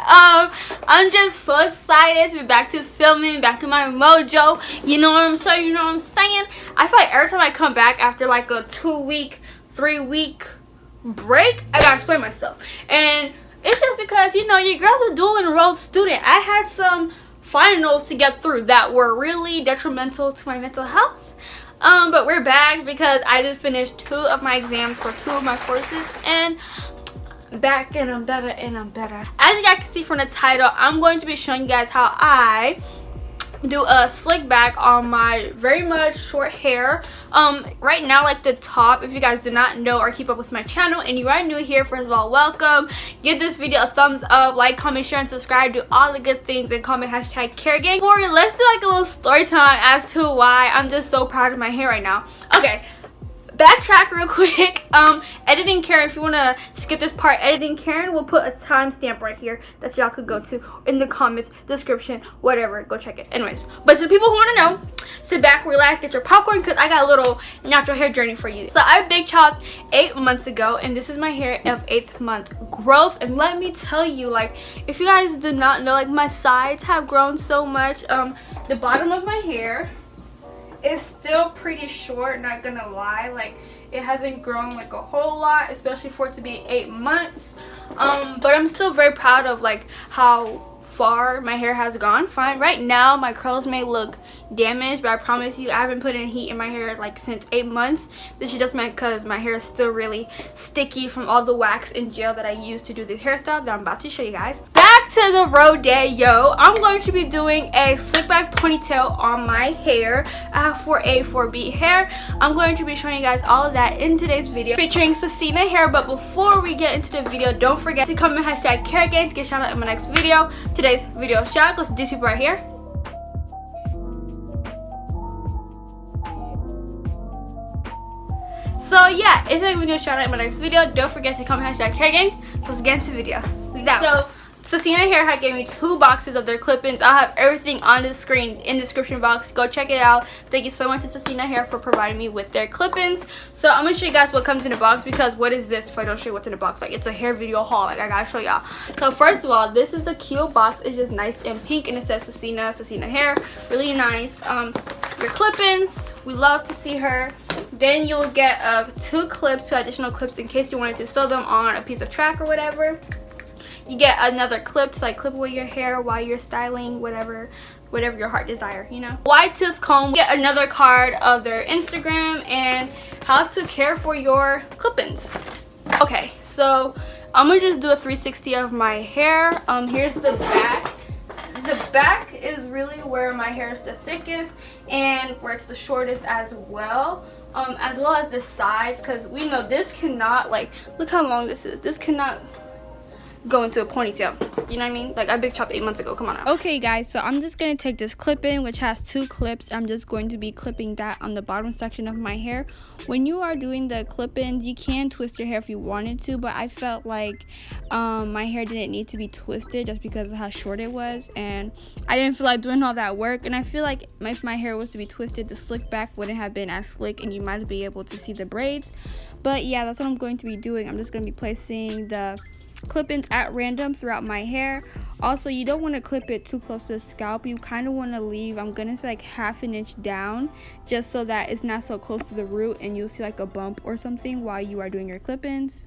I'm just so excited to be back to filming, back to my mojo. You know what I'm saying? You know what I'm saying? I feel like every time I come back after like a 2-week, 3-week break, I gotta explain myself. And it's just because, you know, you girls are dual enrolled student. I had some finals to get through that were really detrimental to my mental health. But we're back because I did finish 2 of my exams for 2 of my courses, and back, and I'm better and I'm better. As you guys can see from the title, I'm going to be showing you guys how I do a slick back on my very much short hair. Right now, like the top, if you guys do not know or keep up with my channel and you are new here, first of all, welcome. Give this video a thumbs up, like, comment, share, and subscribe. Do all the good things and comment #CareGang. Let's do like a little story time as to why I'm just so proud of my hair right now. Okay, backtrack real quick. Editing Karen, if you want to skip this part, Editing Karen will put a timestamp right here that y'all could go to in the comments, description, whatever. Go check it. Anyways, but to people who want to know, sit back, relax, get your popcorn, because I got a little natural hair journey for you. So I big chopped 8 months ago, and this is my hair of 8th month growth. And let me tell you, like, if you guys do not know, like, my sides have grown so much. The bottom of my hair is still pretty short, not gonna lie. Like, it hasn't grown like a whole lot, especially for it to be 8 months. But I'm still very proud of like how far my hair has gone. Fine, right now my curls may look damaged, but I promise you I haven't put in heat in my hair like since 8 months. This is just because my hair is still really sticky from all the wax and gel that I used to do this hairstyle that I'm about to show you guys. Back to the rodeo. I'm going to be doing a slick back ponytail on my hair. I have 4A 4B hair. I'm going to be showing you guys all of that in today's video featuring Sassina hair. But before we get into the video, don't forget to comment #CareGang to get shout out in my next video. Today's video shout goes to these people right here. So yeah, if you like video shout out in my next video, don't forget to comment #CareGang. Let's get into the video. So Sassina Hair had gave me 2 boxes of their clip-ins. I'll have everything on the screen in the description box. Go check it out. Thank you so much to Sassina Hair for providing me with their clip-ins. So I'm gonna show you guys what comes in the box, because what is this if I don't show you what's in the box? Like, it's a hair video haul. Like, I gotta show y'all. So first of all, this is the cute box. It's just nice and pink, and it says Sassina Hair. Really nice. Your clip-ins, we love to see her. Then you'll get 2 clips, 2 additional clips in case you wanted to sew them on a piece of track or whatever. You get another clip to like clip away your hair while you're styling, whatever your heart desire, you know. Wide tooth comb. Get another card of their Instagram and how to care for your clip-ins. Okay, so I'm gonna just do a 360 of my hair. Here's the back. The back is really where my hair is the thickest and where it's the shortest as well as the sides, because we know this cannot, like, look how long this is. This cannot go into a ponytail, you know what I mean? Like, I big chopped 8 months ago. Come on now. Okay guys, so I'm just gonna take this clip in, which has 2 clips. I'm just going to be clipping that on the bottom section of my hair. When you are doing the clip-ins, you can twist your hair if you wanted to, but I felt like my hair didn't need to be twisted just because of how short it was, and I didn't feel like doing all that work. And I feel like if my hair was to be twisted, the slick back wouldn't have been as slick and you might be able to see the braids. But yeah, that's what I'm going to be doing. I'm just going to be placing the clip-ins at random throughout my hair. Also, you don't want to clip it too close to the scalp. You kind of want to leave, I'm gonna say, like ½ an inch down, just so that it's not so close to the root and you'll see like a bump or something while you are doing your clip-ins.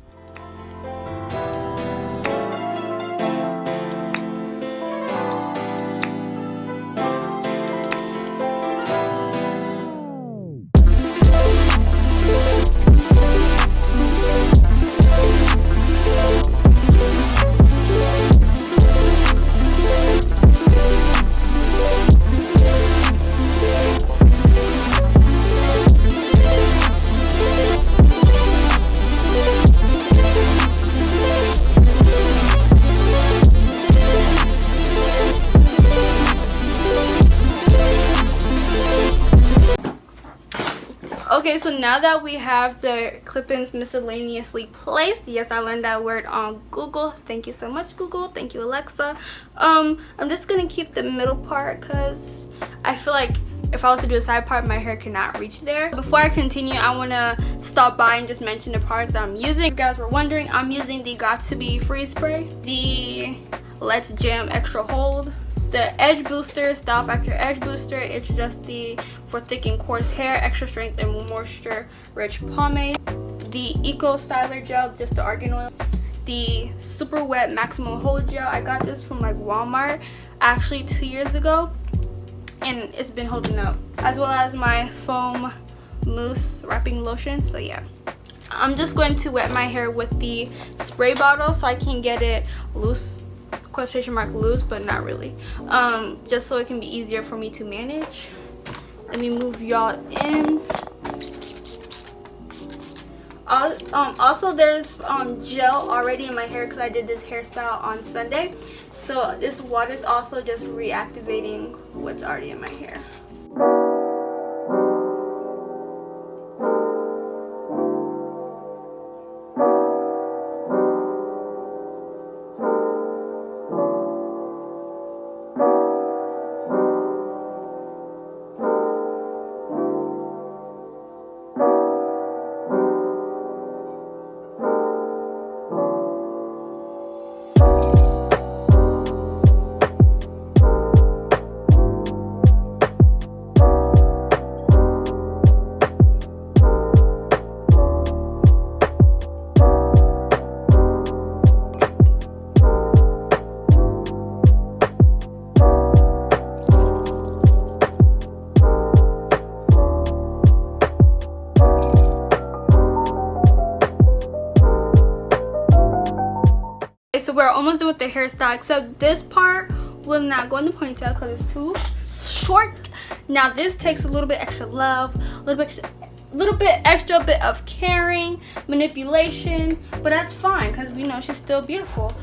Okay, so now that we have the clip-ins miscellaneously placed, yes, I learned that word on Google. Thank you so much, Google. Thank you, Alexa. I'm just gonna keep the middle part because I feel like if I was to do a side part, my hair cannot reach there. Before I continue, I want to stop by and just mention the products that I'm using. If you guys were wondering, I'm using the Got To Be Freeze Spray, the Let's Jam Extra Hold. The Edge Booster, Style Factor Edge Booster. It's just the for thick and coarse hair, extra strength and moisture rich pomade. The Eco Styler Gel, just the argan oil. The Super Wet Maximum Hold Gel. I got this from like Walmart actually 2 years ago, and it's been holding up. As well as my foam mousse wrapping lotion. So yeah, I'm just going to wet my hair with the spray bottle so I can get it loose, quotation mark loose, but not really, just so it can be easier for me to manage. Let me move y'all in. Also there's gel already in my hair because I did this hairstyle on Sunday, so this water is also just reactivating what's already in my hair. So we're almost done with the hairstyle, except this part will not go in the ponytail because it's too short. Now this takes a little bit extra love, a little bit extra bit of caring, manipulation, but that's fine because we know she's still beautiful.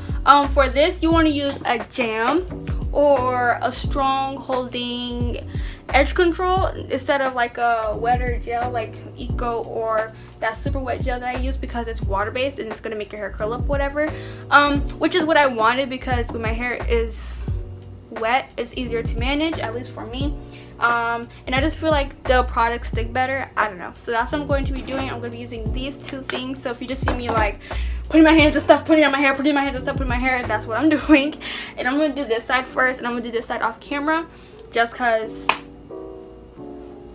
For this, you want to use a jam or a strong holding edge control instead of like a wetter gel like Eco or that super wet gel that I use, because it's water based and it's gonna make your hair curl up, whatever, which is what I wanted, because when my hair is wet it's easier to manage, at least for me, and I just feel like the products stick better. I don't know, so that's what I'm going to be doing. I'm going to be using these two things, so if you just see me like putting my hands and stuff, putting it on my hair, putting my hands and stuff, putting my hair, that's what I'm doing. And I'm going to do this side first, and I'm going to do this side off camera, just because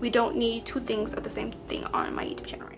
we don't need two things of the same thing on my YouTube channel right now.